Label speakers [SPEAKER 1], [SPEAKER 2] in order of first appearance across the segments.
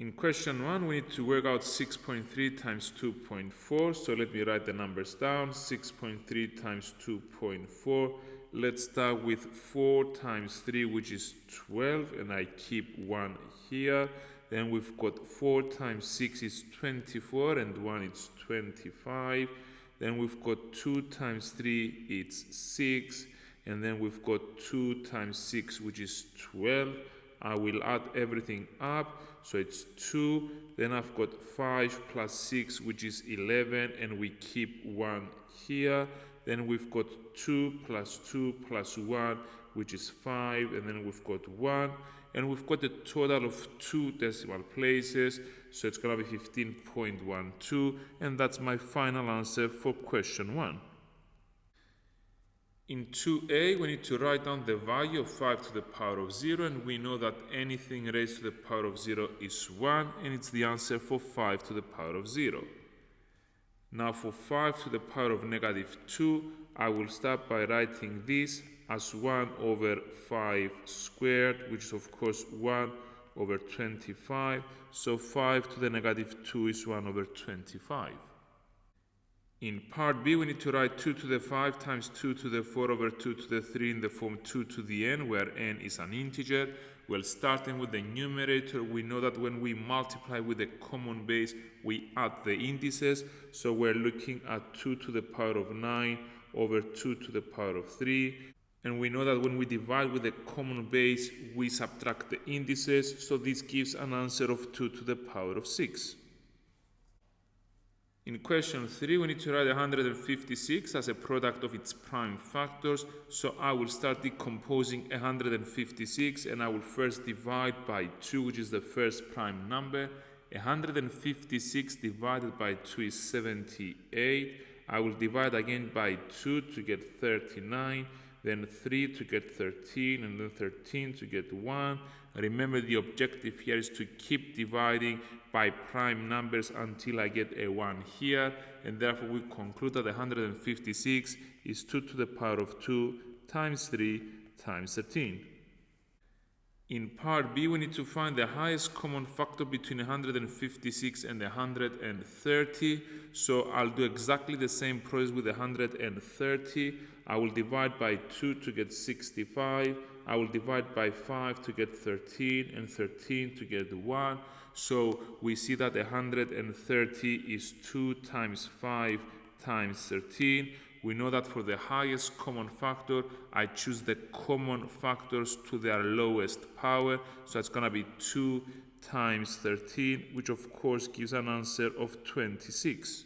[SPEAKER 1] In question 1, we need to work out 6.3 times 2.4. So let me write the numbers down. 6.3 times 2.4. Let's start with 4 times 3, which is 12, and I keep 1 here. Then we've got 4 times 6 is 24, and 1 is 25. Then we've got 2 times 3, it's 6. And then we've got 2 times 6, which is 12. I will add everything up, so it's 2. Then I've got 5 plus 6, which is 11, and we keep 1 here. Then we've got 2 plus 2 plus 1, which is 5, and then we've got 1. And we've got a total of 2 decimal places, so it's going to be 15.12, and that's my final answer for question 1. In 2a, we need to write down the value of 5 to the power of 0, and we know that anything raised to the power of 0 is 1, and it's the answer for 5 to the power of 0. Now for 5 to the power of negative 2, I will start by writing this as 1 over 5 squared, which is of course 1 over 25. So 5 to the negative 2 is 1 over 25. In part B, we need to write 2 to the 5 times 2 to the 4 over 2 to the 3 in the form 2 to the n, where n is an integer. Well, starting with the numerator, we know that when we multiply with a common base, we add the indices. So we're looking at 2 to the power of 9 over 2 to the power of 3. And we know that when we divide with a common base, we subtract the indices. So this gives an answer of 2 to the power of 6. In question 3, we need to write 156 as a product of its prime factors. So I will start decomposing 156, and I will first divide by 2, which is the first prime number. 156 divided by 2 is 78. I will divide again by 2 to get 39, then 3 to get 13, and then 13 to get 1. Remember, the objective here is to keep dividing by prime numbers until I get a 1 here, and therefore we conclude that 156 is 2 to the power of 2 times 3 times 13. In part B, we need to find the highest common factor between 156 and 130. So I'll do exactly the same process with 130. I will divide by 2 to get 65. I will divide by 5 to get 13, and 13 to get 1. So we see that 130 is 2 times 5 times 13. We know that for the highest common factor, I choose the common factors to their lowest power. So it's going to be 2 times 13, which of course gives an answer of 26.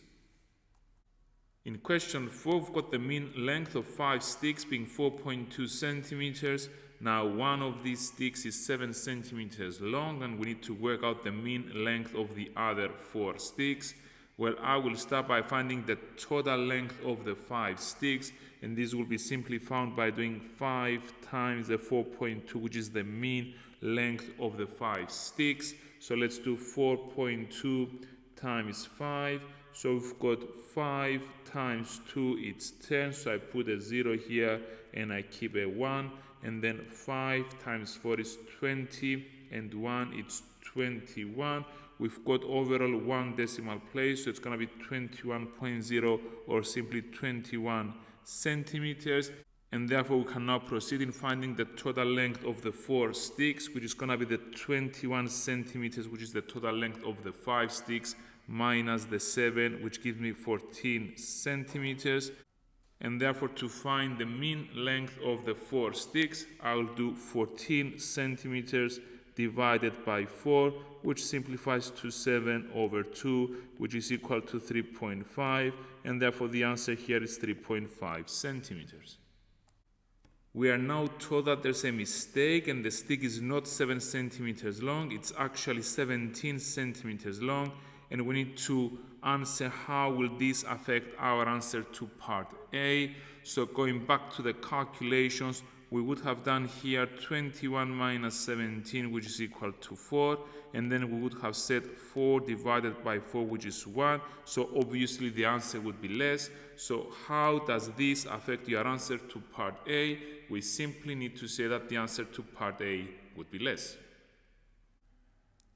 [SPEAKER 1] In question 4, we've got the mean length of 5 sticks being 4.2 centimeters. Now one of these sticks is 7 centimeters long, and we need to work out the mean length of the other 4 sticks. Well, I will start by finding the total length of the 5 sticks, and this will be simply found by doing 5 times the 4.2, which is the mean length of the 5 sticks. So let's do 4.2 times 5. So we've got 5 times 2, it's 10. So I put a 0 here and I keep a 1. And then 5 times 4 is 20, and 1 it's 21. We've got overall 1 decimal place, so it's going to be 21.0, or simply 21 centimeters. And therefore we can now proceed in finding the total length of the 4 sticks, which is going to be the 21 centimeters, which is the total length of the 5 sticks, minus the 7, which gives me 14 centimeters. And therefore, to find the mean length of the 4 sticks, I'll do 14 centimeters divided by 4, which simplifies to 7 over 2, which is equal to 3.5, and therefore the answer here is 3.5 centimeters. We are now told that there's a mistake, and the stick is not 7 centimeters long, it's actually 17 centimeters long, and we need to answer how will this affect our answer to part A. So going back to the calculations, we would have done here 21 minus 17, which is equal to 4, and then we would have said 4 divided by 4, which is 1. So obviously the answer would be less. So how does this affect your answer to part A? We simply need to say that the answer to part A would be less.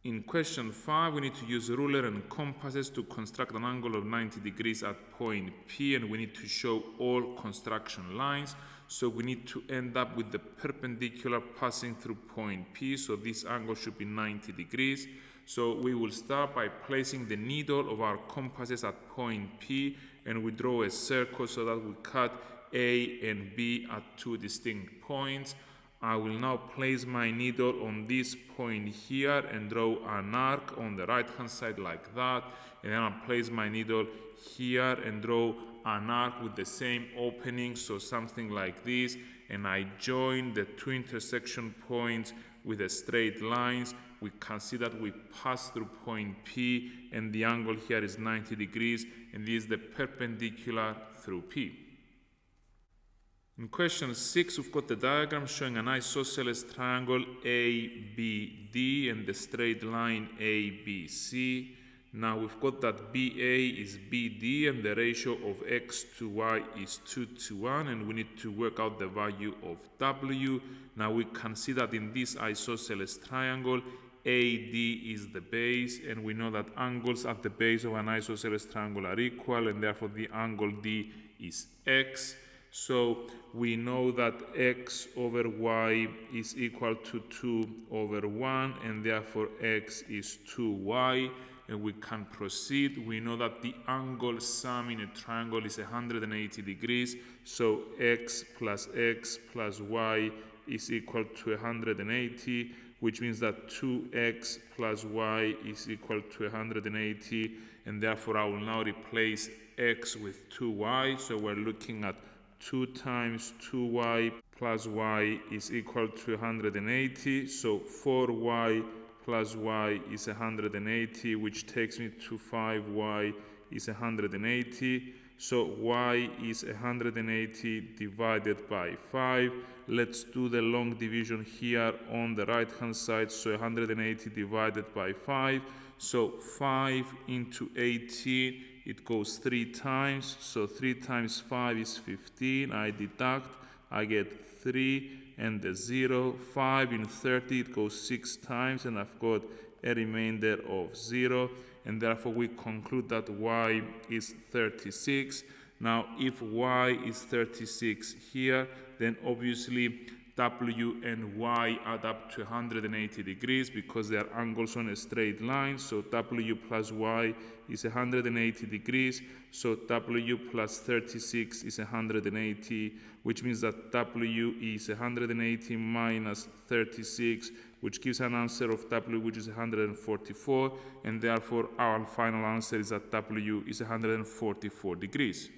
[SPEAKER 1] In question 5, we need to use ruler and compasses to construct an angle of 90 degrees at point P, and we need to show all construction lines. So we need to end up with the perpendicular passing through point P, so this angle should be 90 degrees. So we will start by placing the needle of our compasses at point P, and we draw a circle so that we cut A and B at 2 distinct points. I will now place my needle on this point here and draw an arc on the right hand side like that, and then I'll place my needle here and draw an arc with the same opening, so something like this, and I join the 2 intersection points with the straight lines. We can see that we pass through point P, and the angle here is 90 degrees, and this is the perpendicular through P. In question 6, we've got the diagram showing an isosceles triangle ABD and the straight line ABC. Now we've got that BA is BD and the ratio of X to Y is 2 to 1, and we need to work out the value of W. Now we can see that in this isosceles triangle, AD is the base, and we know that angles at the base of an isosceles triangle are equal, and therefore the angle D is X. So we know that X over Y is equal to 2 over 1, and therefore X is 2Y, and we can proceed. We know that the angle sum in a triangle is 180 degrees, so X plus Y is equal to 180, which means that 2X plus Y is equal to 180, and therefore I will now replace X with 2Y, so we're looking at 2 times 2y plus y is equal to 180, so 4y plus y is 180, which takes me to 5y is 180, so y is 180 divided by 5. Let's do the long division here on the right hand side, so 180 divided by 5, so 5 into 18, it goes 3 times, so 3 times 5 is 15. I deduct, I get 3 and the 0. 5 in 30, it goes 6 times, and I've got a remainder of 0, and therefore we conclude that y is 36. Now if y is 36 here, then obviously W and Y add up to 180 degrees because they are angles on a straight line. So W plus Y is 180 degrees. So W plus 36 is 180, which means that W is 180 minus 36, which gives an answer of W which is 144, and therefore our final answer is that W is 144 degrees.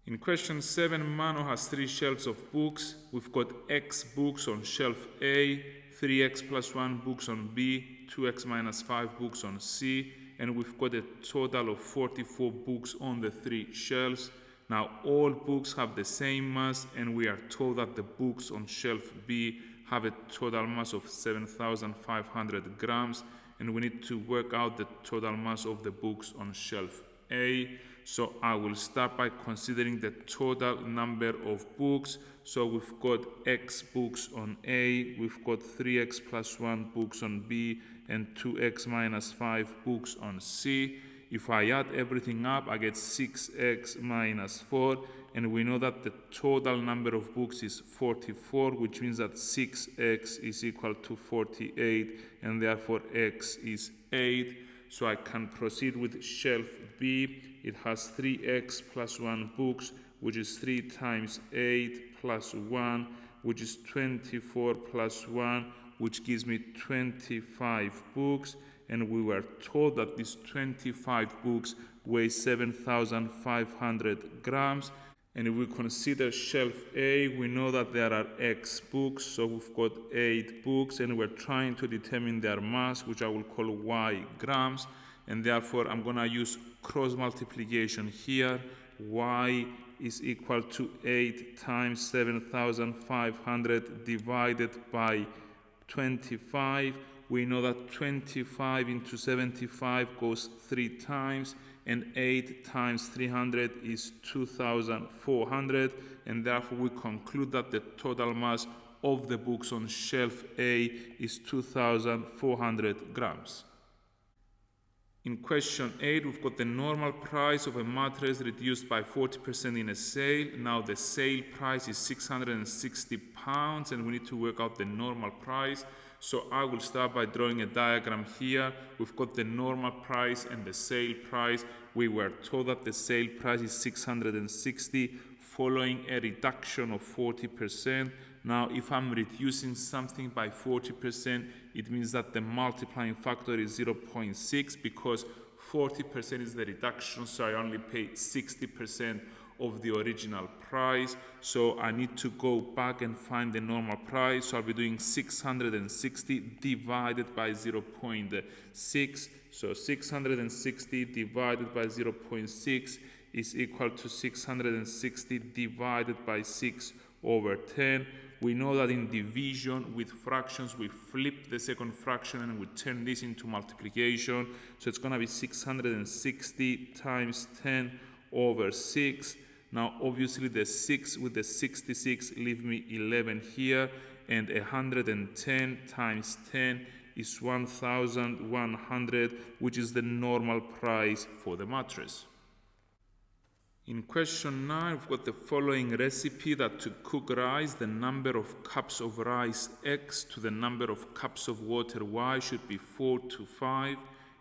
[SPEAKER 1] In question 7, Mano has 3 shelves of books. We've got X books on shelf A, 3X plus 1 books on B, 2X minus 5 books on C, and we've got a total of 44 books on the 3 shelves. Now all books have the same mass, and we are told that the books on shelf B have a total mass of 7,500 grams, and we need to work out the total mass of the books on shelf A. So I will start by considering the total number of books. So we've got X books on A, we've got 3X plus 1 books on B, and 2X minus 5 books on C. If I add everything up, I get 6X minus 4, and we know that the total number of books is 44, which means that 6X is equal to 48, and therefore X is 8. So I can proceed with shelf B. It has 3X plus 1 books, which is 3 times 8 plus 1, which is 24 plus 1, which gives me 25 books. And we were told that these 25 books weigh 7,500 grams. And if we consider shelf A, we know that there are X books, so we've got 8 books, and we're trying to determine their mass, which I will call Y grams, and therefore I'm going to use cross multiplication here. Y is equal to 8 times 7,500 divided by 25. We know that 25 into 75 goes 3 times, and 8 times 300 is 2,400, and therefore we conclude that the total mass of the books on shelf A is 2,400 grams. In question 8, we've got the normal price of a mattress reduced by 40% in a sale. Now the sale price is £660 and we need to work out the normal price. So I will start by drawing a diagram here. We've got the normal price and the sale price. We were told that the sale price is 660 following a reduction of 40%. Now, if I'm reducing something by 40%, it means that the multiplying factor is 0.6 because 40% is the reduction, so I only pay 60% of the original price. So I need to go back and find the normal price. So I'll be doing 660 divided by 0.6. So 660 divided by 0.6 is equal to 660 divided by 6 over 10. We know that in division with fractions, we flip the second fraction and we turn this into multiplication. So it's going to be 660 times 10 over 6. Now, obviously, the 6 with the 66 leave me 11 here. And 110 times 10 is 1,100, which is the normal price for the mattress. In question 9, we've got the following recipe that to cook rice, the number of cups of rice X to the number of cups of water Y should be 4 to 5.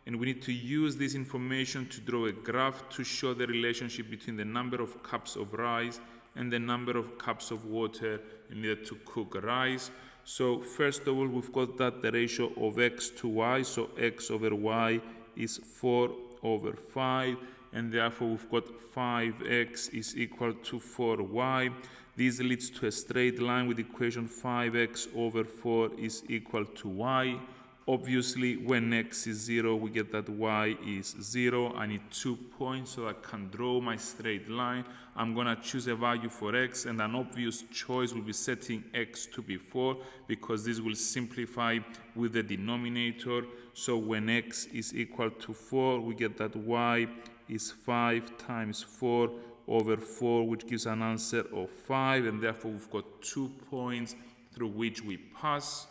[SPEAKER 1] And we need to use this information to draw a graph to show the relationship between the number of cups of rice and the number of cups of water needed to cook rice. So first of all, we've got that the ratio of X to Y, so X over Y is 4 over 5. And therefore we've got 5x is equal to 4y. This leads to a straight line with equation 5x over 4 is equal to y. Obviously, when x is 0, we get that y is 0. I need 2 points so I can draw my straight line. I'm going to choose a value for x, and an obvious choice will be setting x to be 4 because this will simplify with the denominator. So when x is equal to 4, we get that y is 5 times 4 over 4, which gives an answer of 5, and therefore we've got 2 points through which we pass.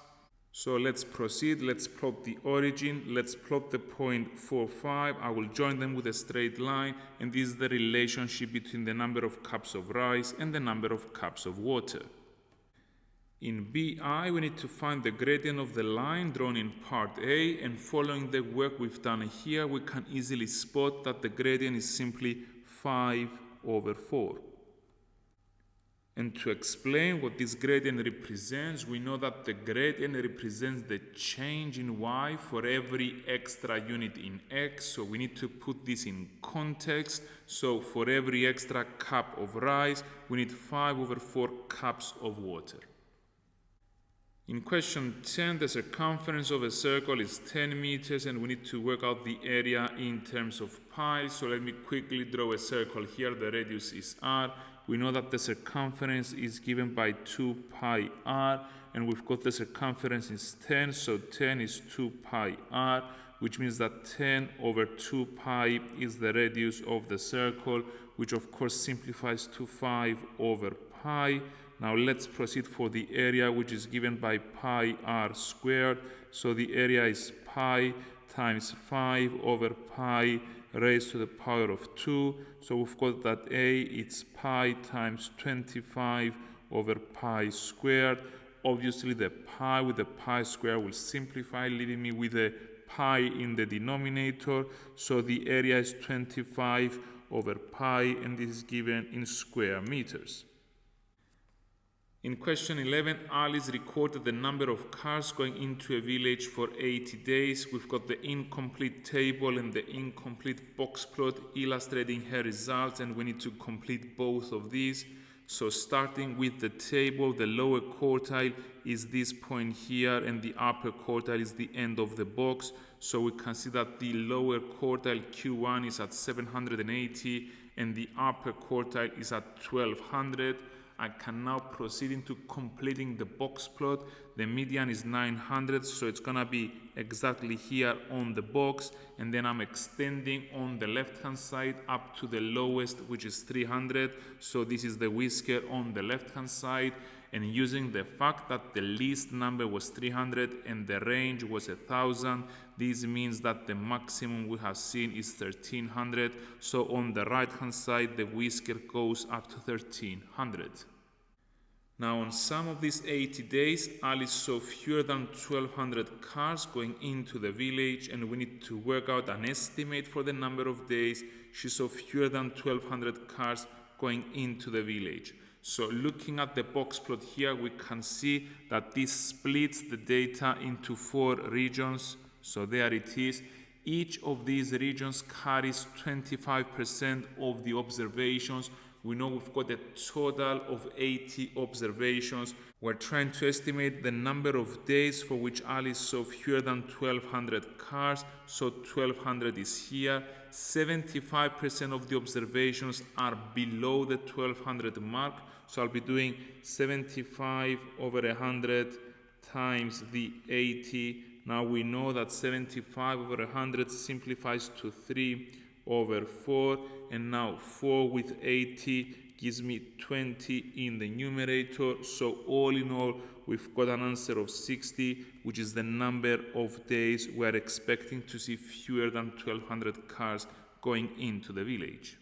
[SPEAKER 1] So let's proceed. Let's plot the origin. Let's plot the point 4, 5. I will join them with a straight line, and this is the relationship between the number of cups of rice and the number of cups of water. In BI, we need to find the gradient of the line drawn in part A, and following the work we've done here, we can easily spot that the gradient is simply 5 over 4. And to explain what this gradient represents, we know that the gradient represents the change in y for every extra unit in x, so we need to put this in context. So for every extra cup of rice, we need 5 over 4 cups of water. In question 10, the circumference of a circle is 10 meters and we need to work out the area in terms of pi. So let me quickly draw a circle here. The radius is r. We know that the circumference is given by 2 pi r, and we've got the circumference is 10, so 10 is 2 pi r, which means that 10 over 2 pi is the radius of the circle, which of course simplifies to 5 over pi. Now let's proceed for the area, which is given by pi r squared. So the area is pi times 5 over pi raised to the power of 2. So we've got that A, it's pi times 25 over pi squared. Obviously the pi with the pi square will simplify, leaving me with a pi in the denominator. So the area is 25 over pi, and this is given in square meters. In question 11, Alice recorded the number of cars going into a village for 80 days. We've got the incomplete table and the incomplete box plot illustrating her results, and we need to complete both of these. So starting with the table, the lower quartile is this point here, and the upper quartile is the end of the box. So we can see that the lower quartile Q1 is at 780, and the upper quartile is at 1200. I can now proceed into completing the box plot. The median is 900, so it's gonna be exactly here on the box, and then I'm extending on the left hand side up to the lowest, which is 300. So this is the whisker on the left hand side, and using the fact that the least number was 300 and the range was 1,000, this means that the maximum we have seen is 1,300. So on the right hand side, the whisker goes up to 1,300. Now on some of these 80 days, Alice saw fewer than 1,200 cars going into the village, and we need to work out an estimate for the number of days she saw fewer than 1,200 cars going into the village. So looking at the box plot here, we can see that this splits the data into 4 regions. So there it is. Each of these regions carries 25% of the observations. We know we've got a total of 80 observations. We're trying to estimate the number of days for which Alice saw fewer than 1,200 cars. So 1,200 is here. 75% of the observations are below the 1,200 mark. So I'll be doing 75 over 100 times the 80. Now we know that 75 over 100 simplifies to 3 over 4. And now 4 with 80 gives me 20 in the numerator. So all in all, we've got an answer of 60, which is the number of days we're expecting to see fewer than 1,200 cars going into the village.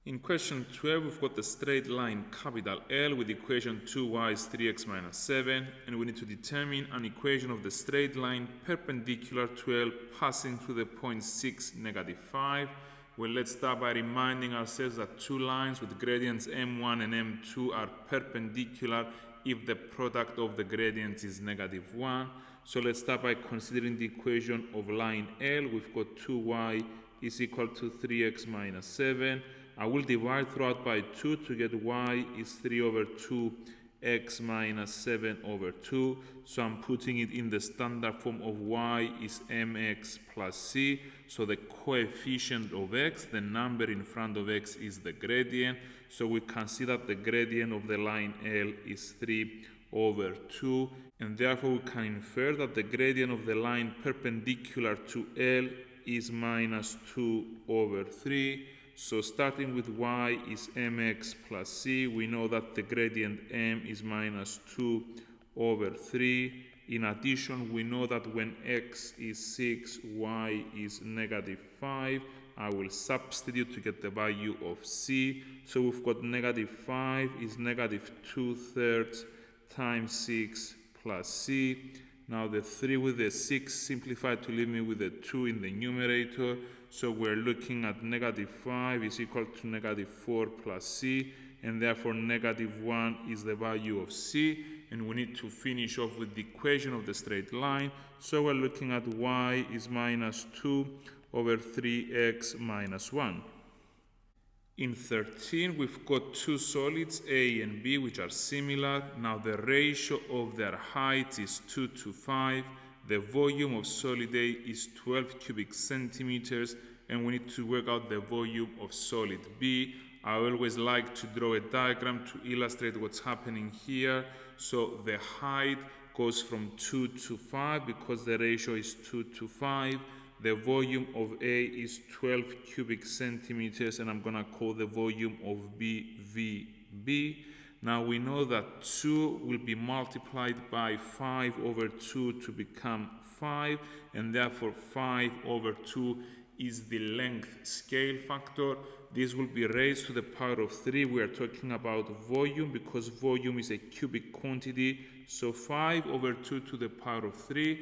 [SPEAKER 1] In question 12, we've got the straight line capital L with equation 2y is 3x minus 7, and we need to determine an equation of the straight line perpendicular to L passing through the point 6, negative 5. Well, let's start by reminding ourselves that two lines with gradients m1 and m2 are perpendicular if the product of the gradients is negative 1. So let's start by considering the equation of line L. We've got 2y is equal to 3x minus 7. I will divide throughout by 2 to get y is 3 over 2x minus 7 over 2. So I'm putting it in the standard form of y is mx plus c. So the coefficient of x, the number in front of x, is the gradient. So we can see that the gradient of the line L is 3 over 2. And therefore we can infer that the gradient of the line perpendicular to L is minus 2 over 3. So starting with y is mx plus c, we know that the gradient m is minus 2 over 3. In addition, we know that when x is 6, y is negative 5. I will substitute to get the value of c. So we've got negative 5 is negative 2/3 times 6 plus c. Now the 3 with the 6 simplified to leave me with the 2 in the numerator. So we're looking at negative 5 is equal to negative 4 plus c, and therefore negative 1 is the value of c. And we need to finish off with the equation of the straight line. So we're looking at y is minus 2 over 3x minus 1. In 13, we've got two solids, A and B, which are similar. Now the ratio of their heights is 2 to 5. The volume of solid A is 12 cubic centimeters, and we need to work out the volume of solid B. I always like to draw a diagram to illustrate what's happening here. So the height goes from 2 to 5 because the ratio is 2 to 5. The volume of A is 12 cubic centimeters, and I'm going to call the volume of B VB. Now we know that 2 will be multiplied by 5 over 2 to become 5, and therefore 5 over 2 is the length scale factor. This will be raised to the power of 3. We are talking about volume because volume is a cubic quantity. So 5 over 2 to the power of 3.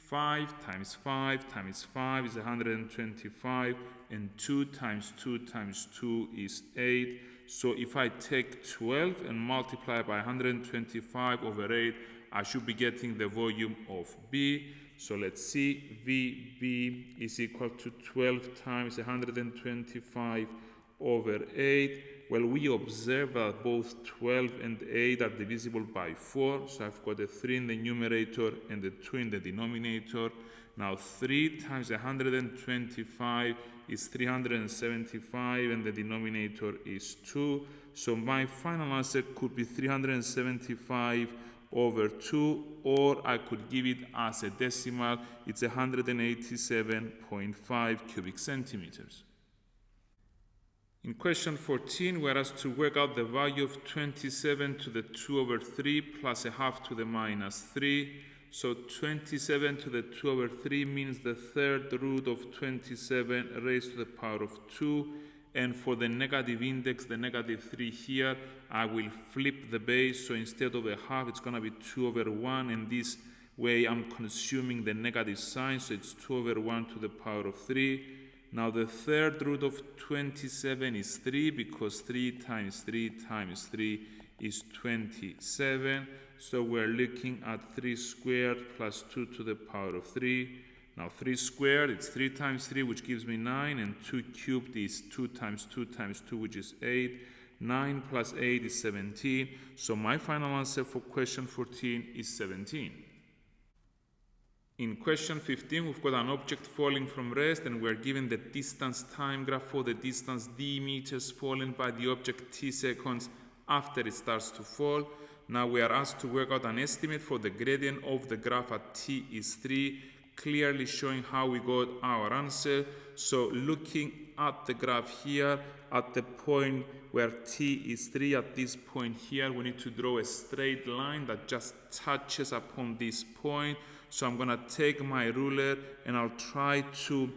[SPEAKER 1] 5 times 5 times 5 is 125, and 2 times 2 times 2 is 8. So if I take 12 and multiply by 125 over 8, I should be getting the volume of B. So let's see, VB is equal to 12 times 125 over 8. Well, we observe that both 12 and 8 are divisible by 4. So I've got a 3 in the numerator and a 2 in the denominator. Now 3 times 125 is 375, and the denominator is 2. So my final answer could be 375 over 2, or I could give it as a decimal. It's 187.5 cubic centimeters. In question 14, we're asked to work out the value of 27 to the 2 over 3 plus a half to the minus 3. So 27 to the 2 over 3 means the third root of 27 raised to the power of 2. And for the negative index, the negative 3 here, I will flip the base. So instead of a half, it's going to be 2 over 1. And this way, I'm consuming the negative sign. So it's 2 over 1 to the power of 3. Now the third root of 27 is 3 because 3 times 3 times 3 is 27. So we're looking at 3 squared plus 2 to the power of 3. Now 3 squared, it's 3 times 3, which gives me 9, and 2 cubed is 2 times 2 times 2, which is 8. 9 plus 8 is 17. So my final answer for question 14 is 17. In question 15, we've got an object falling from rest, and we're given the distance time graph for the distance d meters fallen by the object t seconds after it starts to fall. Now we are asked to work out an estimate for the gradient of the graph at t is 3, clearly showing how we got our answer. So looking at the graph here, at the point where t is 3, at this point here, we need to draw a straight line that just touches upon this point. So I'm going to take my ruler and I'll try to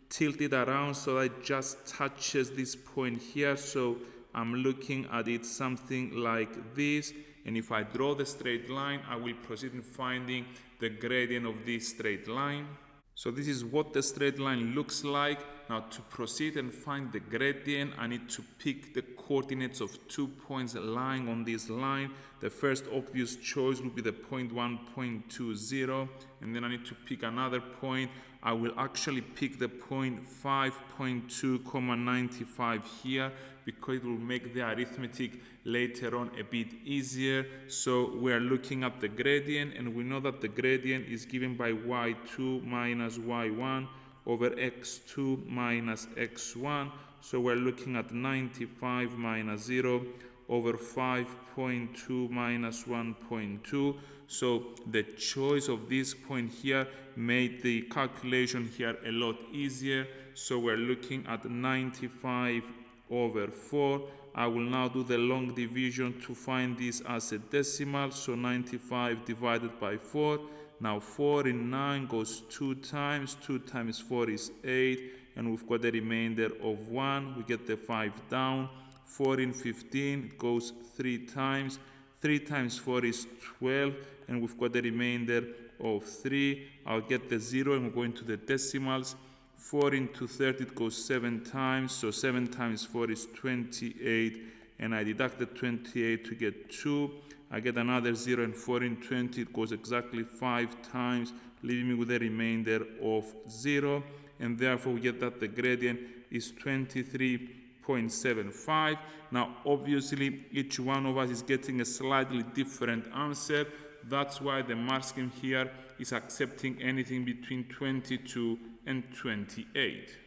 [SPEAKER 1] tilt it around so that it just touches this point here. So I'm looking at it something like this. And if I draw the straight line, I will proceed in finding the gradient of this straight line. So this is what the straight line looks like. Now to proceed and find the gradient, I need to pick the coordinates of 2 points lying on this line. The first obvious choice will be the point 1.20, and then I need to pick another point. I will actually pick the point 5.2,95 here because it will make the arithmetic later on a bit easier. So we're looking at the gradient, and we know that the gradient is given by y2 minus y1 over x2 minus x1. So we're looking at 95 minus 0 over 5.2 minus 1.2. So the choice of this point here made the calculation here a lot easier. So we're looking at 95 over 4. I will now do the long division to find this as a decimal. So 95 divided by 4. Now 4 in 9 goes 2 times. 2 times 4 is 8. And we've got a remainder of 1. We get the 5 down. 4 in 15 goes 3 times. 3 times 4 is 12. And we've got a remainder of 3. I'll get the 0 and we're going to the decimals. 4 into 30 it goes 7 times. So 7 times 4 is 28. And I deduct the 28 to get 2. I get another 0, and 4 in 20, it goes exactly 5 times, leaving me with a remainder of 0. And therefore, we get that the gradient is 23.75. Now, obviously, each one of us is getting a slightly different answer. That's why the mark scheme here is accepting anything between 22 and 28.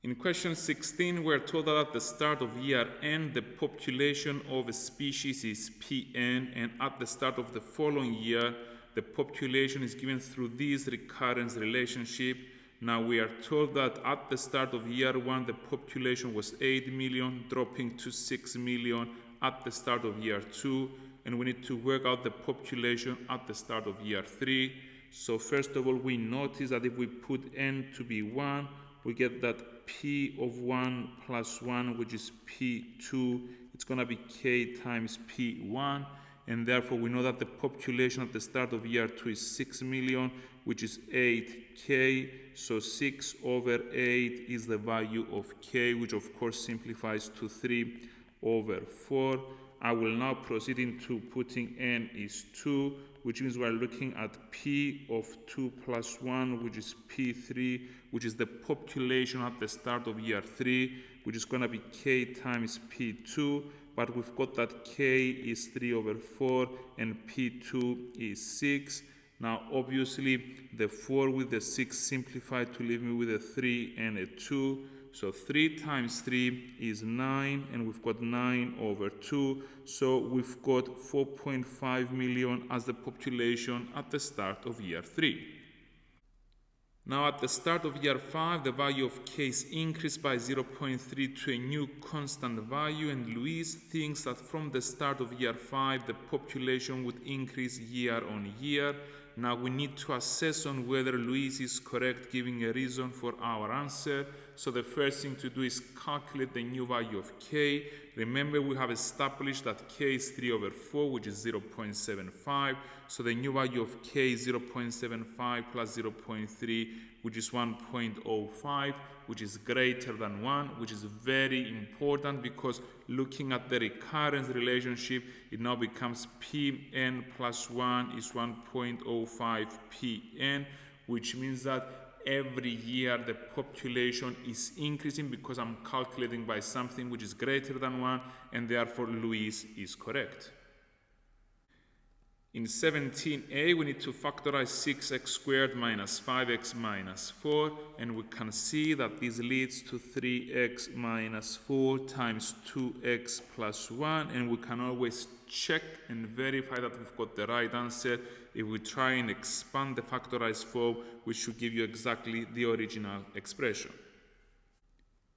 [SPEAKER 1] In question 16, we're told that at the start of year n, the population of a species is Pn, and at the start of the following year, the population is given through this recurrence relationship. Now we are told that at the start of year 1, the population was 8 million, dropping to 6 million at the start of year 2, and we need to work out the population at the start of year 3. So first of all, we notice that if we put n to be 1, we get that P of 1 plus 1, which is P2, it's going to be K times P1, and therefore we know that the population at the start of year 2 is 6 million, which is 8K, so 6 over 8 is the value of K, which of course simplifies to 3 over 4. I will now proceed into putting n is 2, which means we're looking at P of 2 plus 1, which is P3, which is the population at the start of year 3, which is going to be K times P2, but we've got that K is 3 over 4 and P2 is 6. Now, obviously, the 4 with the 6 simplified to leave me with a 3 and a 2. So 3 times 3 is 9, and we've got 9 over 2. So we've got 4.5 million as the population at the start of year 3. Now at the start of year 5, the value of K is increased by 0.3 to a new constant value, and Luis thinks that from the start of year 5, the population would increase year on year. Now we need to assess on whether Luis is correct, giving a reason for our answer. So the first thing to do is calculate the new value of K. Remember, we have established that K is 3 over 4, which is 0.75. So the new value of K is 0.75 plus 0.3, which is 1.05, which is greater than 1, which is very important because looking at the recurrence relationship, it now becomes Pn plus 1 is 1.05 Pn, which means that every year the population is increasing because I'm calculating by something which is greater than 1, and therefore Luis is correct. In 17a, we need to factorize 6x squared minus 5x minus 4, and we can see that this leads to 3x minus 4 times 2x plus 1, and we can always check and verify that we've got the right answer. If we try and expand the factorized form, we should give you exactly the original expression.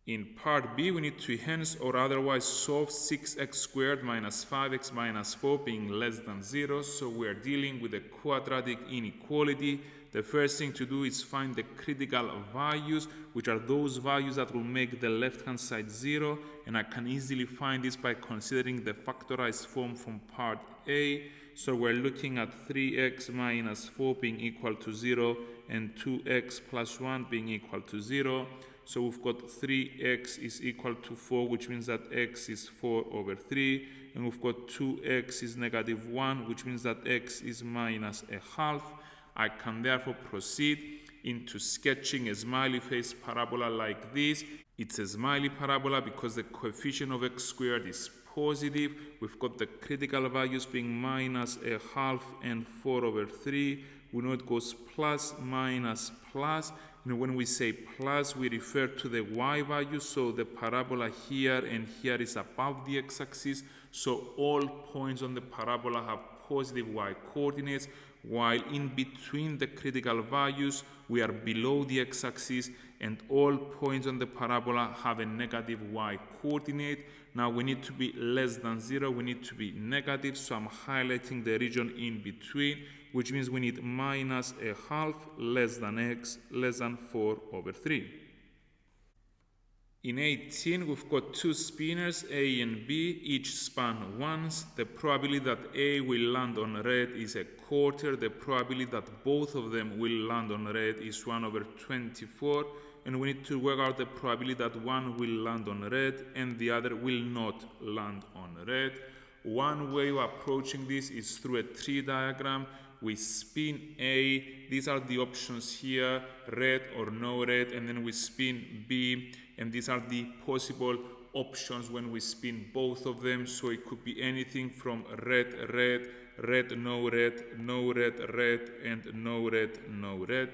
[SPEAKER 1] In part B, we need to hence or otherwise solve 6x squared minus 5x minus 4 being less than 0. So we are dealing with a quadratic inequality. The first thing to do is find the critical values, which are those values that will make the left-hand side 0. And I can easily find this by considering the factorized form from part A. So we're looking at 3x minus 4 being equal to 0 and 2x plus 1 being equal to 0. So we've got 3x is equal to 4, which means that x is 4 over 3. And we've got 2x is negative 1, which means that x is minus a half. I can therefore proceed into sketching a smiley face parabola like this. It's a smiley parabola because the coefficient of x squared is positive. We've got the critical values being minus a half and 4 over 3. We know it goes plus, minus, plus. And when we say plus, we refer to the y value. So the parabola here and here is above the x-axis. So all points on the parabola have positive y coordinates, while in between the critical values, we are below the x-axis, and all points on the parabola have a negative y coordinate. Now we need to be less than 0, we need to be negative, so I'm highlighting the region in between, which means we need minus a half, less than x, less than 4 over 3. In 18, we've got two spinners, A and B, each spun once. The probability that A will land on red is a quarter. The probability that both of them will land on red is 1 over 24. And we need to work out the probability that one will land on red and the other will not land on red. One way of approaching this is through a tree diagram. We spin A, these are the options here, red or no red, and then we spin B, and these are the possible options when we spin both of them. So it could be anything from red, red, red, no red, no red, red, and no red, no red.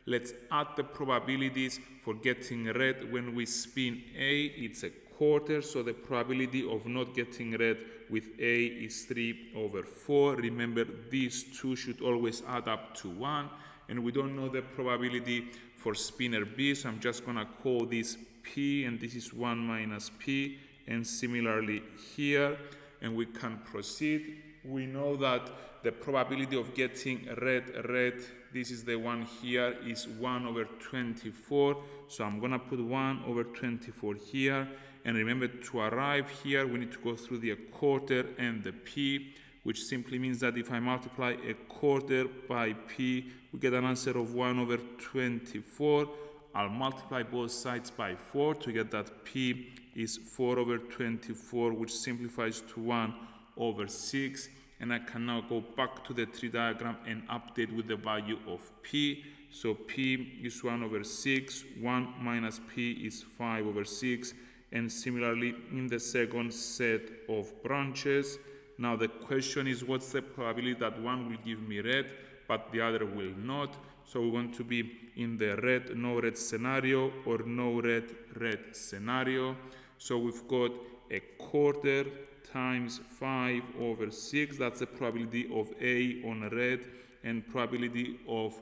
[SPEAKER 1] Let's add the probabilities for getting red. When we spin A, it's a quarter, so the probability of not getting red with A is 3 over 4. Remember, these two should always add up to 1, and we don't know the probability for spinner B, so I'm just going to call this P, and this is 1 minus P, and similarly here, and we can proceed. We know that the probability of getting red, red, this is the one here, is 1 over 24, so I'm going to put 1 over 24 here. And remember, to arrive here, we need to go through the quarter and the P, which simply means that if I multiply a quarter by P, we get an answer of 1 over 24. I'll multiply both sides by 4 to get that P is 4 over 24, which simplifies to 1 over 6. And I can now go back to the tree diagram and update with the value of P. So P is 1 over 6, 1 minus P is 5 over 6. And similarly, in the second set of branches, now the question is, what's the probability that one will give me red, but the other will not? So we want to be in the red, no red scenario, or no red, red scenario. So we've got a quarter times 5 over 6. That's the probability of A on red and probability of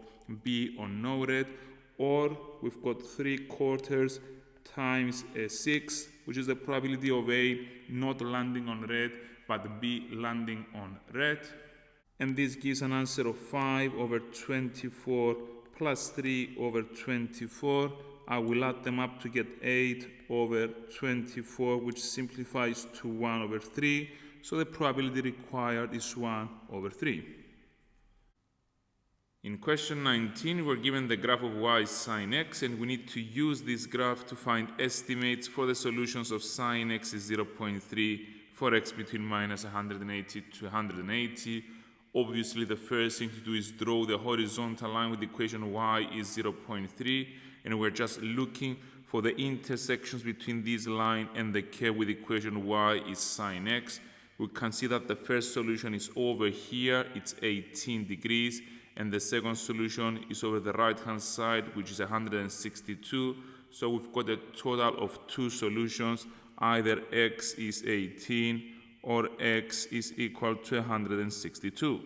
[SPEAKER 1] B on no red. or we've got 3/4 times 6, which is the probability of A not landing on red but B landing on red. And this gives an answer of 5/24 plus 3/24. I will add them up to get 8/24, which simplifies to 1/3. So the probability required is 1/3. In question 19, we're given the graph of y sine x, and we need to use this graph to find estimates for the solutions of sine x is 0.3 for x between minus 180 to 180. Obviously, the first thing to do is draw the horizontal line with the equation y is 0.3, and we're just looking for the intersections between this line and the curve with the equation y is sine x. We can see that the first solution is over here, it's 18 degrees, and the second solution is over the right hand side, which is 162. So we've got a total of 2 solutions. Either x is 18 or x is equal to 162.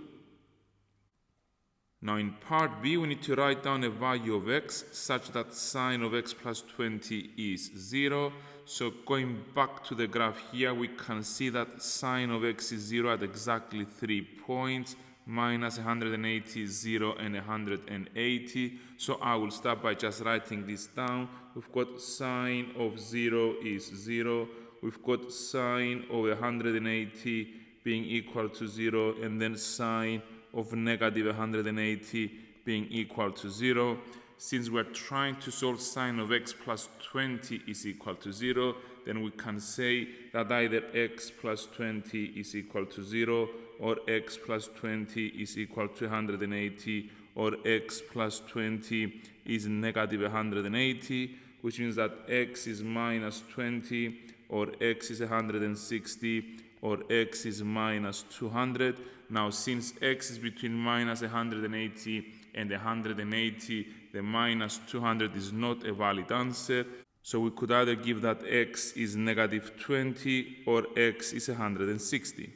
[SPEAKER 1] Now in part B, we need to write down a value of x such that sine of x plus 20 is 0. So going back to the graph here, we can see that sine of x is 0 at exactly 3 points. Minus 180, 0, and 180. So I will start by just writing this down. We've got sine of 0 is 0. We've got sine of 180 being equal to 0, and then sine of negative 180 being equal to 0. Since we're trying to solve sine of x plus 20 is equal to 0, then we can say that either x plus 20 is equal to 0, or x plus 20 is equal to 180, or x plus 20 is negative 180, which means that x is minus 20, or x is 160, or x is minus 200. Now, since x is between minus 180 and 180, the minus 200 is not a valid answer. So we could either give that x is negative 20 or x is 160.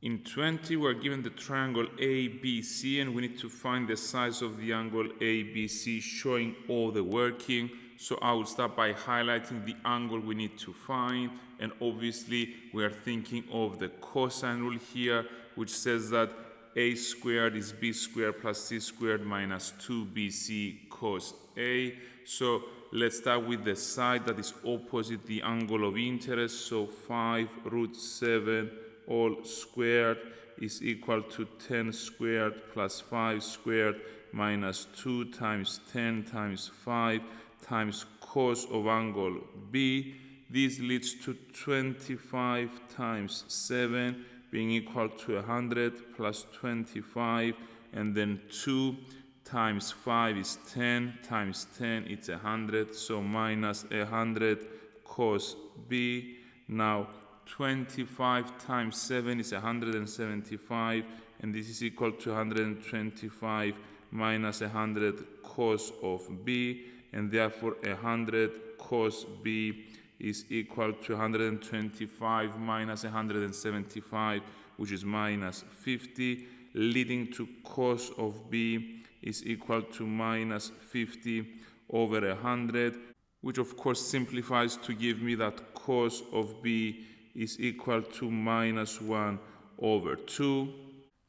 [SPEAKER 1] In 20, we're given the triangle ABC, and we need to find the size of the angle ABC showing all the working. So I will start by highlighting the angle we need to find, and obviously we are thinking of the cosine rule here, which says that a squared is b squared plus c squared minus 2bc cos a. So let's start with the side that is opposite the angle of interest. So 5√7 all squared is equal to 10 squared plus 5 squared minus 2 times 10 times 5 times cos of angle B. This leads to 25 times 7 being equal to 100 plus 25, and then 2 times 5 is 10 times 10 it's 100, so minus 100 cos B. Now 25 times 7 is 175, and this is equal to 125 minus 100 cos of B, and therefore 100 cos B is equal to 125 minus 175, which is minus 50, leading to cos of B is equal to minus 50 over 100, which of course simplifies to give me that cos of B is equal to minus 1 over 2.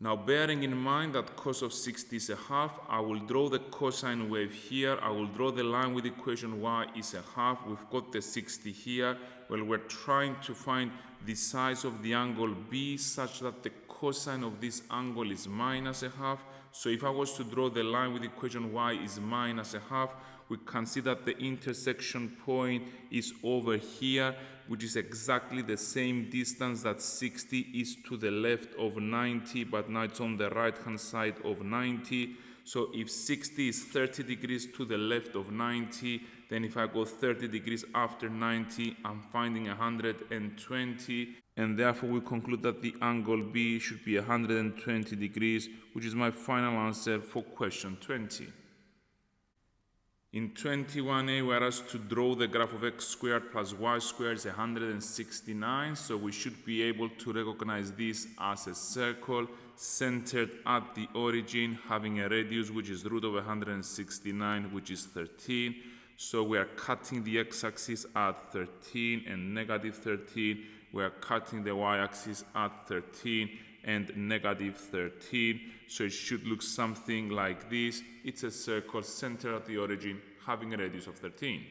[SPEAKER 1] Now, bearing in mind that cos of 60 is a half, I will draw the cosine wave here. I will draw the line with the equation y is a half. We've got the 60 here. Well, we're trying to find the size of the angle B such that the cosine of this angle is minus a half. So if I was to draw the line with the equation y is minus a half, we can see that the intersection point is over here, which is exactly the same distance that 60 is to the left of 90, but now it's on the right hand side of 90. So if 60 is 30 degrees to the left of 90, then if I go 30 degrees after 90, I'm finding 120. And therefore we conclude that the angle B should be 120 degrees, which is my final answer for question 20. In 21a, we are asked to draw the graph of x squared plus y squared is 169, so we should be able to recognize this as a circle centered at the origin, having a radius which is root of 169, which is 13. So we are cutting the x-axis at 13 and negative 13. We are cutting the y-axis at 13 and negative 13. So it should look something like this. It's a circle centered at the origin, having a radius of 13.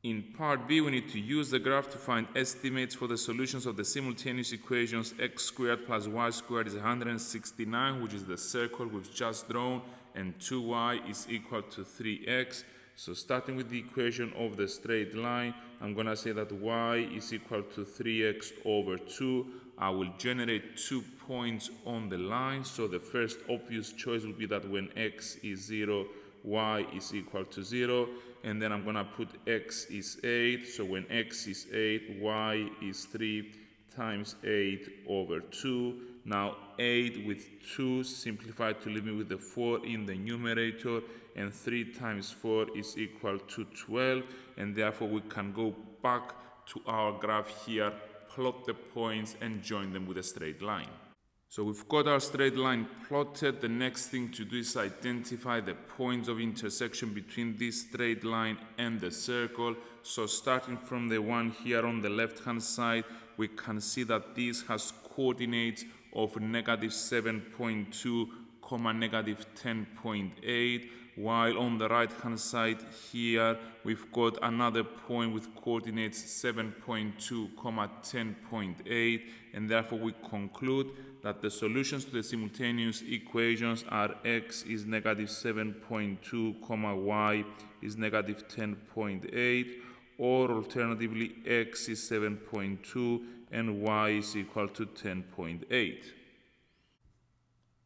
[SPEAKER 1] In part B, we need to use the graph to find estimates for the solutions of the simultaneous equations x squared plus y squared is 169, which is the circle we've just drawn, and 2y is equal to 3x. So starting with the equation of the straight line, I'm going to say that y is equal to 3x over 2. I will generate 2 points on the line. So the first obvious choice will be that when x is 0, y is equal to 0. And then I'm going to put x is 8. So when x is 8, y is 3 times 8 over 2. Now 8 with 2 simplified to leave me with the 4 in the numerator, and 3 times 4 is equal to 12, and therefore we can go back to our graph here, plot the points and join them with a straight line. So we've got our straight line plotted. The next thing to do is identify the points of intersection between this straight line and the circle. So starting from the one here on the left hand side, we can see that this has coordinates of negative 7.2, negative 10.8, while on the right hand side here we've got another point with coordinates 7.2, 10.8, and therefore we conclude that the solutions to the simultaneous equations are x is negative 7.2, y is negative 10.8, or alternatively x is 7.2 and y is equal to 10.8.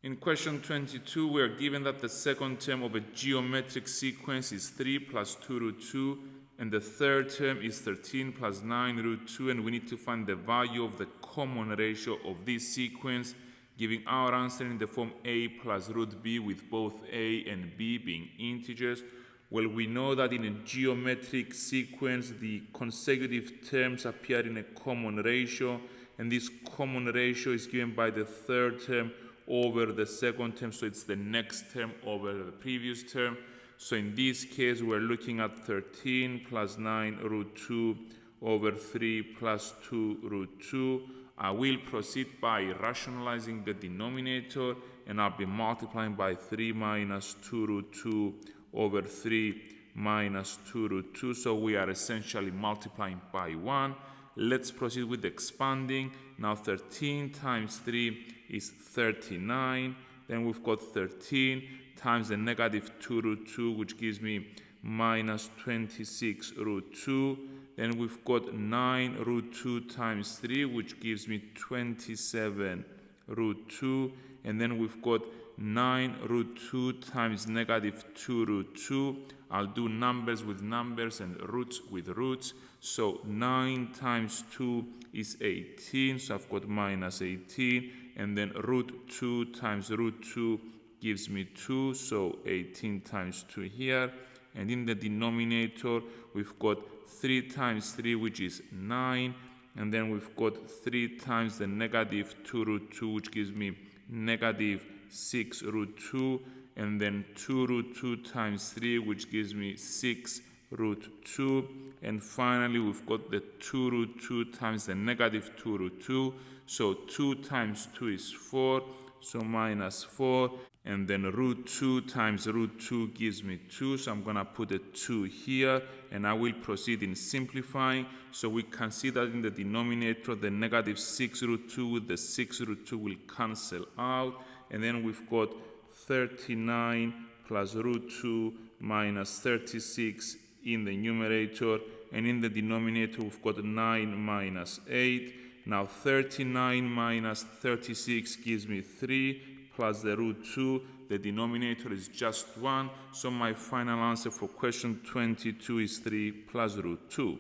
[SPEAKER 1] In question 22, we are given that the second term of a geometric sequence is 3 plus 2 root 2, and the third term is 13 plus 9 root 2, and we need to find the value of the common ratio of this sequence, giving our answer in the form a plus root b, with both a and b being integers. Well, we know that in a geometric sequence, the consecutive terms appear in a common ratio, and this common ratio is given by the third term over the second term, so it's the next term over the previous term. So in this case, we're looking at 13 plus 9 root 2 over 3 plus 2 root 2. I will proceed by rationalizing the denominator, and I'll be multiplying by 3 minus 2 root 2 over 3 minus 2 root 2. So we are essentially multiplying by 1. Let's proceed with expanding. Now 13 times 3 is 39. Then we've got 13 times the negative 2 root 2, which gives me minus 26 root 2. Then we've got 9 root 2 times 3, which gives me 27 root 2. And then we've got 9 root 2 times negative 2 root 2. I'll do numbers with numbers and roots with roots. So 9 times 2 is 18, so I've got minus 18. And then root 2 times root 2 gives me 2, so 18 times 2 here. And in the denominator, we've got 3 times 3, which is 9. And then we've got 3 times the negative 2 root 2, which gives me negative 6 root 2. And then 2 root 2 times 3, which gives me 6 root 2. And finally, we've got the 2 root 2 times the negative 2 root 2. So 2 times 2 is 4, so minus 4. And then root 2 times root 2 gives me 2. So I'm going to put a 2 here, and I will proceed in simplifying. So we can see that in the denominator, the negative 6 root 2 with the 6 root 2 will cancel out. And then we've got 39 plus root 2 minus 36 in the numerator. And in the denominator, we've got 9 minus 8. Now 39 minus 36 gives me 3 plus the root 2. The denominator is just 1. So my final answer for question 22 is 3 plus root 2.